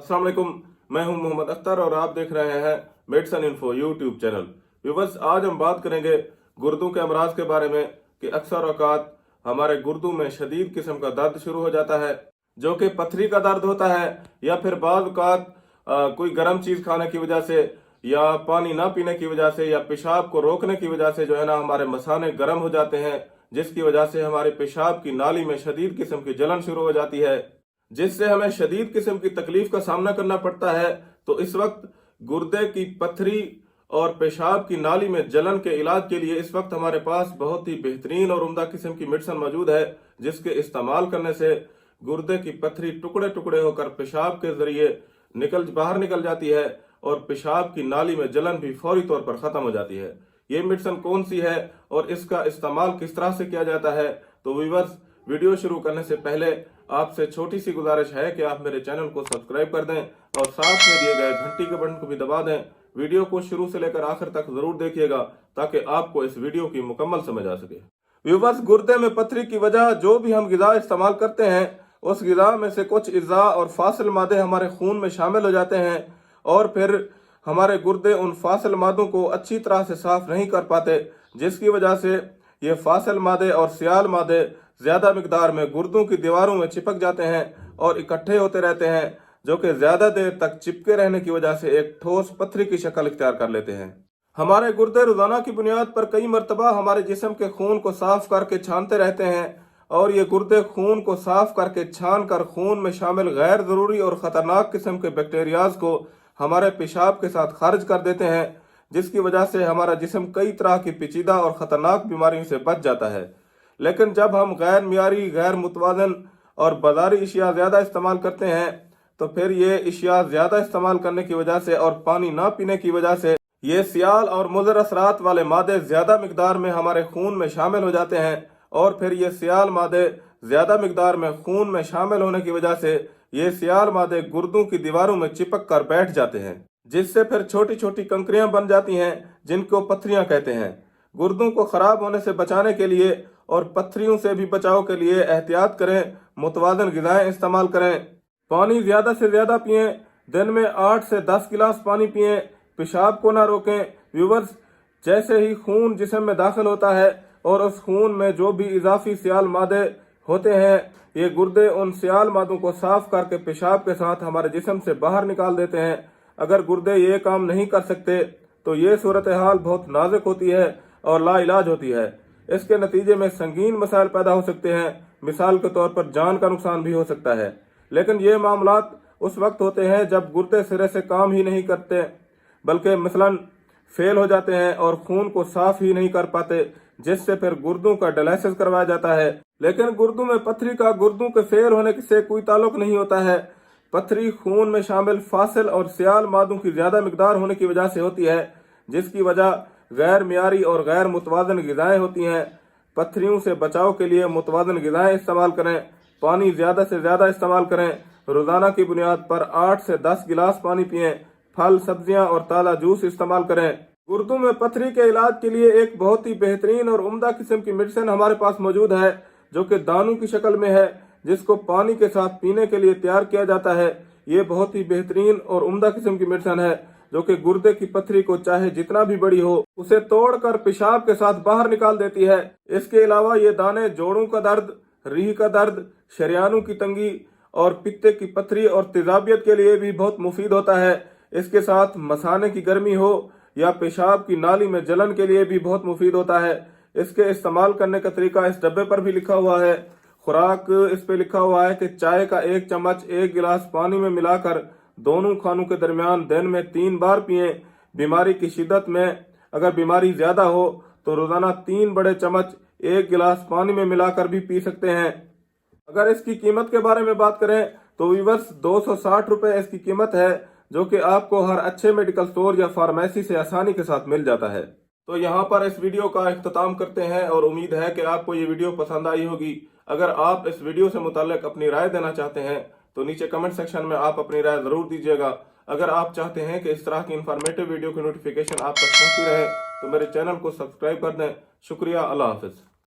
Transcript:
अस्सलाम वालेकुम, मैं हूं मोहम्मद अख्तर और आप देख रहे हैं medicine info YouTube channel. Viewers, आज हम बात करेंगे गुर्दों के अमराज के बारे में कि अक्सर औकात हमारे गुर्दों में शदीद किस्म का दर्द शुरू हो जाता है, जो कि पथरी का दर्द होता है या फिर बाज़ औकात कोई गर्म चीज़ खाने की वजह से या पानी ना पीने की वजह से या पेशाब को रोकने की वजह से जो है ना हमारे मसाने गर्म हो जाते हैं, जिसकी वजह से हमारे पेशाब की नाली में शदीद किस्म की जलन शुरू हो जाती है, जिससे हमें शदीद किस्म की तकलीफ का सामना करना पड़ता है। तो इस वक्त गुर्दे की पथरी और पेशाब की नाली में जलन के इलाज के लिए इस वक्त हमारे पास बहुत ही बेहतरीन और उम्दा किस्म की मेडिसिन मौजूद है, जिसके इस्तेमाल करने से गुर्दे की पथरी टुकड़े टुकड़े होकर पेशाब के जरिए बाहर निकल जाती है और पेशाब की नाली में जलन भी फौरी तौर पर खत्म हो जाती है। ये मेडिसिन कौन सी है और इसका इस्तेमाल किस तरह से किया जाता है, तो व्यूअर्स, वीडियो शुरू करने से पहले आपसे छोटी सी गुजारिश है कि आप मेरे चैनल को सब्सक्राइब कर दें और साथ में दिए गए घंटी के बटन को भी दबा दें। वीडियो को शुरू से लेकर आखिर तक जरूर देखिएगा ताकि आपको इस वीडियो की मुकम्मल समझ आ सके। व्यूअर्स, गुर्दे में पथरी की वजह जो भी हम गिज़ा इस्तेमाल करते हैं, उस गिज़ा में से कुछ अज़ा और फासिल मादे हमारे खून में शामिल हो जाते हैं और फिर हमारे गुर्दे उन फासिल मादों को अच्छी तरह से साफ नहीं कर पाते, जिसकी वजह से ये फासिल मादे और सियाल मादे ज़्यादा मिकदार में गुर्दों की दीवारों में चिपक जाते हैं और इकट्ठे होते रहते हैं, जो कि ज़्यादा देर तक चिपके रहने की वजह से एक ठोस पथरी की शक्ल इख्तियार कर लेते हैं। हमारे गुर्दे रोज़ाना की बुनियाद पर कई मरतबा हमारे जिस्म के खून को साफ करके छानते रहते हैं और ये गुर्दे खून को साफ करके छान कर खून में शामिल गैर ज़रूरी और ख़तरनाक किस्म के बैक्टीरियाज को हमारे पेशाब के साथ खारिज कर देते हैं, जिसकी वजह से हमारा जिस्म कई तरह की पेचीदा और ख़तरनाक बीमारियों से बच जाता है। लेकिन जब हम गैर मियारी, गैर मुतवाज़न और बाज़ारी अशिया ज़्यादा इस्तेमाल करते हैं, तो फिर ये अशिया ज़्यादा इस्तेमाल करने की वजह से और पानी ना पीने की वजह से ये सियाल और मुज़र असरात वाले मादे ज़्यादा मिकदार में हमारे खून में शामिल हो जाते हैं और फिर ये सियाल मादे ज़्यादा मिकदार में खून में शामिल होने की वजह से ये सियाल मादे गुर्दों की दीवारों में चिपक कर बैठ जाते हैं, जिससे फिर छोटी छोटी कंकरियां बन जाती हैं, जिनको पथरियां कहते हैं। गुर्दों को ख़राब होने से बचाने के लिए और पथरियों से भी बचाव के लिए एहतियात करें, मुतवाज़न ग़िज़ाएँ इस्तेमाल करें, पानी ज़्यादा से ज़्यादा पिएँ, दिन में 8 से 10 गिलास पानी पिएँ, पेशाब को ना रोकें। व्यूअर्स, जैसे ही खून जिस्म में दाखिल होता है और उस खून में जो भी इजाफी सियाल मादे होते हैं, ये गुर्दे उन सियाल मादों को साफ करके पेशाब के साथ हमारे जिस्म से बाहर निकाल देते हैं। अगर गुर्दे ये काम नहीं कर सकते तो ये सूरत हाल बहुत नाजुक होती है और लाइलाज होती है। इसके नतीजे में संगीन मसाइल पैदा हो सकते हैं, मिसाल के तौर पर जान का नुकसान भी हो सकता है। लेकिन ये मामलात उस वक्त होते हैं जब गुर्दे सिरे से काम ही नहीं करते, बल्कि मसलन फेल हो जाते हैं और खून को साफ ही नहीं कर पाते, जिससे फिर गुर्दों का डायलिसिस करवाया जाता है। लेकिन गुर्दों में पथरी का गुर्दों के फेल होने से कोई ताल्लुक नहीं होता है। पथरी खून में शामिल फासिल और सियाल मादों की ज़्यादा मिकदार होने की वजह से होती है, जिसकी वजह गैर मियारी और गैर मुतवाज़न ग़िज़ाएँ होती हैं। पथरियों से बचाव के लिए मुतवाज़न ग़िज़ाएँ इस्तेमाल करें, पानी ज़्यादा से ज़्यादा इस्तेमाल करें, रोज़ाना की बुनियाद पर 8 से 10 गिलास पानी पिएँ, फल, सब्जियाँ और ताज़ा जूस इस्तेमाल करें। गुर्दों में पथरी के इलाज के लिए एक बहुत ही बेहतरीन और उम्दा किस्म की मेडिसिन हमारे पास मौजूद है, जो कि दानों की शक्ल में है, जिसको पानी के साथ पीने के लिए तैयार किया जाता है। ये बहुत ही बेहतरीन और उम्दा किस्म की मेडिसिन है, जो कि गुर्दे की पथरी को चाहे जितना भी बड़ी हो उसे तोड़कर पेशाब के साथ बाहर निकाल देती है। इसके अलावा ये दाने जोड़ों का दर्द, रीढ़ का दर्द, शरियानों की तंगी और पित्ते की पथरी और तेजाबियत के लिए भी बहुत मुफीद होता है। इसके साथ मसाने की गर्मी हो या पेशाब की नाली में जलन के लिए भी बहुत मुफीद होता है। इसके इस्तेमाल करने का तरीका इस डब्बे पर भी लिखा हुआ है। खुराक इस पे लिखा हुआ है कि चाय का 1 चम्मच 1 गिलास पानी में मिलाकर दोनों खानों के दरमियान दिन में 3 बार पिएं। बीमारी की शिद्दत में अगर बीमारी ज़्यादा हो तो रोज़ाना 3 बड़े चम्मच 1 गिलास पानी में मिलाकर भी पी सकते हैं। अगर इसकी कीमत के बारे में बात करें तो व्यूअर्स, 260 रुपये इसकी कीमत है, जो कि आपको हर अच्छे मेडिकल स्टोर या फार्मेसी से आसानी के साथ मिल जाता है। तो यहाँ पर इस वीडियो का इख्तिताम करते हैं और उम्मीद है कि आपको ये वीडियो पसंद आई होगी। अगर आप इस वीडियो से मुताल्लिक अपनी राय देना चाहते हैं तो नीचे कमेंट सेक्शन में आप अपनी राय ज़रूर दीजिएगा। अगर आप चाहते हैं कि इस तरह की इन्फॉर्मेटिव वीडियो की नोटिफिकेशन आप तक पहुँचती रहे तो मेरे चैनल को सब्सक्राइब कर दें। शुक्रिया, अल्लाह हाफिज़।